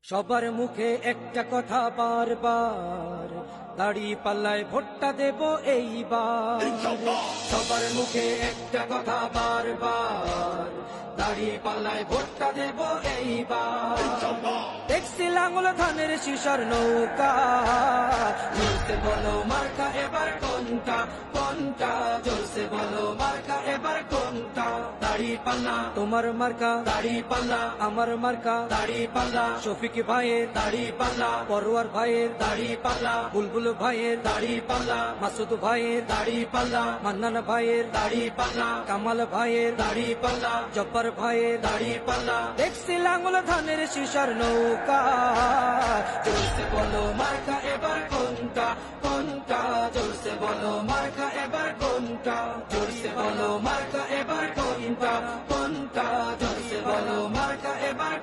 সবার মুখে একটা কথা বারবার, দাড়ি পাল্লায় ভোটটা দেব এইবার। সবার মুখে একটা কথা বারবার, দাড়ি পাল্লায় ভোটটা দেব এইবার। দেখছি লাঙ্গল ধানের শিশার নৌকা, জোরসে বলো মার্কা এবার কোনটা কোনটা, জোরসে বলো মার্কা এবার কোনটা। দাড়ি পাল্লা তোমার মার্কা, দাড়ি পাল্লা আমার মার্কা, দাড়ি পাল্লা শফিক ভাইয়ের দাড়ি পাল্লা, পরোয়ার ভাইয়ের দাড়ি পাল্লা, বুলবুল ভাইয়ের দাড়ি পাল্লা, মাসুদ ভাইয়ের দাড়ি পাল্লা, মান্নান ভাইয়ের দাড়ি পাল্লা, কামাল ভাইয়ের দাড়ি পাল্লা, জব্বার ভাইয়ের দাড়ি পাল্লা। দেখছি লাঙ্গল ধানের শিশার নৌকা, জোরসে বলো মার্কা এবার কোনটা কোনটা, জোরসে বলো মার্কা এবার কোনটা, জোরসে বলো মার্কা এবার কোনটা কোনটা, জোরসে বলো মার্কা এবার